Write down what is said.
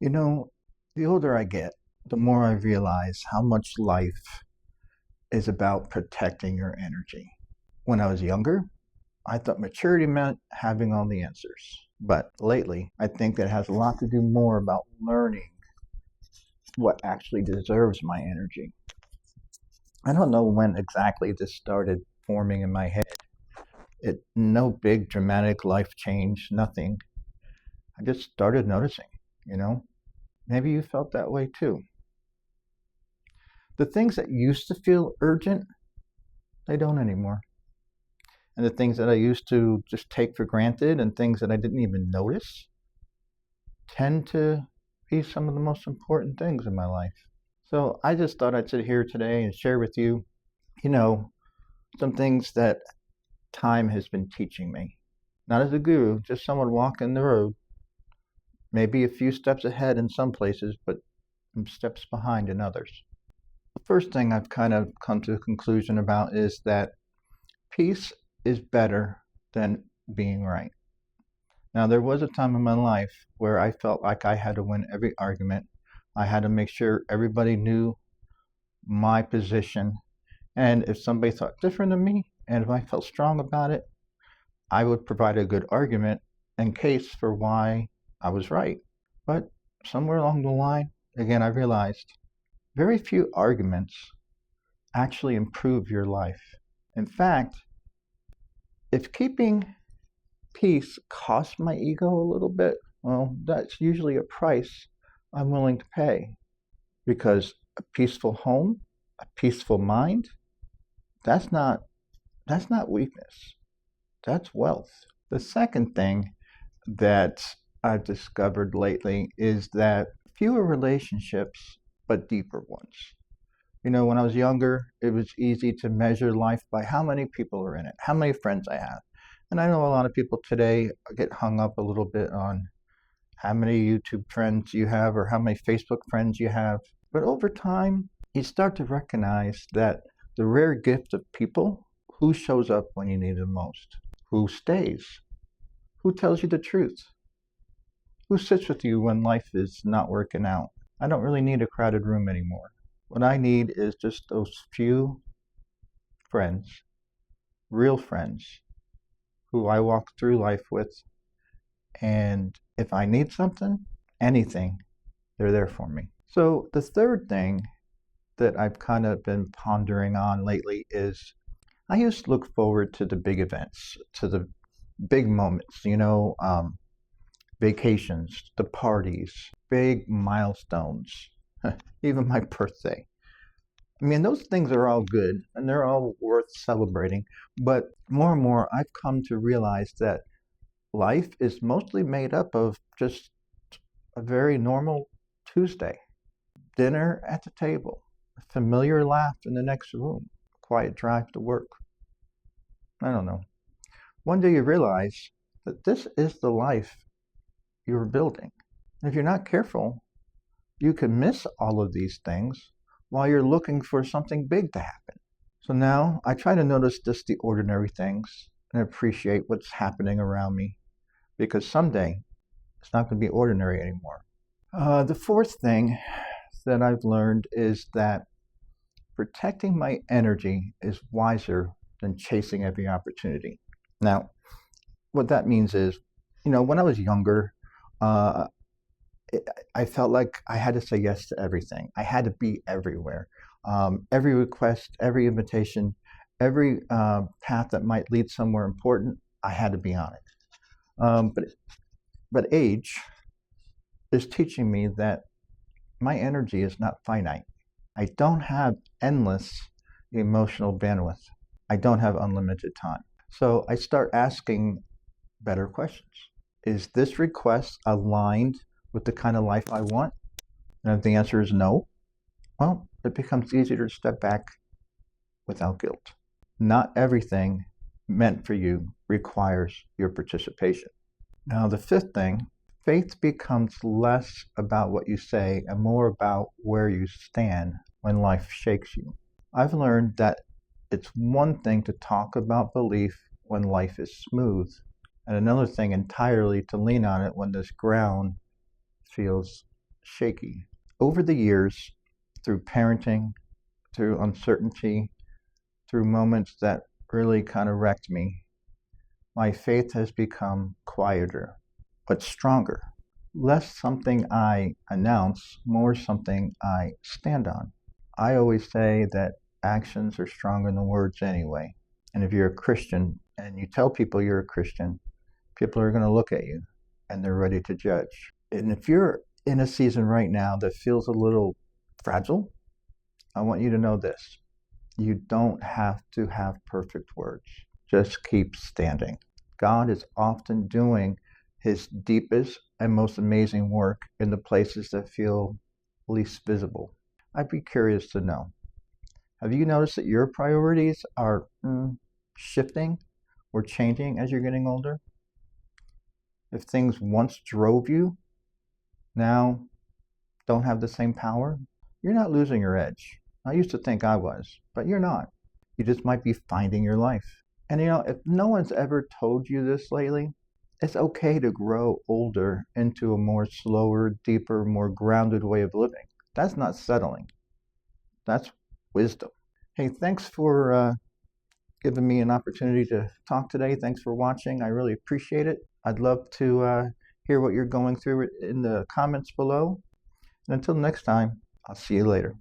You know, the older I get, the more I realize how much life is about protecting your energy. When I was younger, I thought maturity meant having all the answers. But lately, I think that has a lot to do more about learning what actually deserves my energy. I don't know when exactly this started forming in my head. No big dramatic life change, nothing. I just started noticing, you know? Maybe you felt that way too. The things that used to feel urgent, they don't anymore. And the things that I used to just take for granted and things that I didn't even notice tend to be some of the most important things in my life. So I just thought I'd sit here today and share with you, you know, some things that time has been teaching me. Not as a guru, just someone walking the road, maybe a few steps ahead in some places, but some steps behind in others. The first thing I've kind of come to a conclusion about is that peace is better than being right. Now, there was a time in my life where I felt like I had to win every argument. I had to make sure everybody knew my position. And if somebody thought different than me, and if I felt strong about it, I would provide a good argument and case for why I was right. But somewhere along the line, again, I realized very few arguments actually improve your life. In fact, if keeping peace costs my ego a little bit, well, that's usually a price I'm willing to pay because a peaceful home, a peaceful mind, that's not that's not weakness. That's wealth. The second thing that I've discovered lately is that fewer relationships but deeper ones. When I was younger, it was easy to measure life by how many people are in it, how many friends I have. And I know a lot of people today get hung up a little bit on how many YouTube friends you have or how many Facebook friends you have. But over time, you start to recognize that the rare gift of people, who shows up when you need them most, who stays, who tells you the truth, who sits with you when life is not working out. I don't really need a crowded room anymore. What I need is just those few friends, real friends, who I walk through life with. And if I need something, anything, they're there for me. So the third thing that I've kind of been pondering on lately is I used to look forward to the big events, to the big moments, vacations, the parties, big milestones, even my birthday. I mean, those things are all good and they're all worth celebrating. But more and more, I've come to realize that life is mostly made up of just a very normal Tuesday. Dinner at the table, a familiar laugh in the next room, quiet drive to work. I don't know. One day you realize that this is the life you're building. And if you're not careful, you can miss all of these things while you're looking for something big to happen. So now I try to notice just the ordinary things and appreciate what's happening around me because someday it's not going to be ordinary anymore. The fourth thing that I've learned is that protecting my energy is wiser than chasing every opportunity. Now, what that means is, when I was younger, uh, I felt like I had to say yes to everything. I had to be everywhere. Every request, every invitation, every path that might lead somewhere important, I had to be on it. But age is teaching me that my energy is not finite. I don't have endless emotional bandwidth. I don't have unlimited time. So I start asking better questions. Is this request aligned with the kind of life I want? And if the answer is no, well, it becomes easier to step back without guilt. Not everything meant for you requires your participation. Now, the fifth thing, faith becomes less about what you say and more about where you stand when life shakes you. I've learned that it's one thing to talk about belief when life is smooth, and another thing entirely to lean on it when this ground feels shaky. Over the years, through parenting, through uncertainty, through moments that really kind of wrecked me, my faith has become quieter, but stronger. Less something I announce, more something I stand on. I always say that actions are stronger than words anyway. And if you're a Christian and you tell people you're a Christian, people are going to look at you and they're ready to judge. And if you're in a season right now that feels a little fragile, I want you to know this. You don't have to have perfect words. Just keep standing. God is often doing his deepest and most amazing work in the places that feel least visible. I'd be curious to know, have you noticed that your priorities are shifting or changing as you're getting older? If things once drove you, now don't have the same power, you're not losing your edge. I used to think I was, but you're not. You just might be finding your life. And if no one's ever told you this lately, it's okay to grow older into a more slower, deeper, more grounded way of living. That's not settling. That's wisdom. Hey, thanks for giving me an opportunity to talk today. Thanks for watching. I really appreciate it. I'd love to hear what you're going through in the comments below. And until next time, I'll see you later.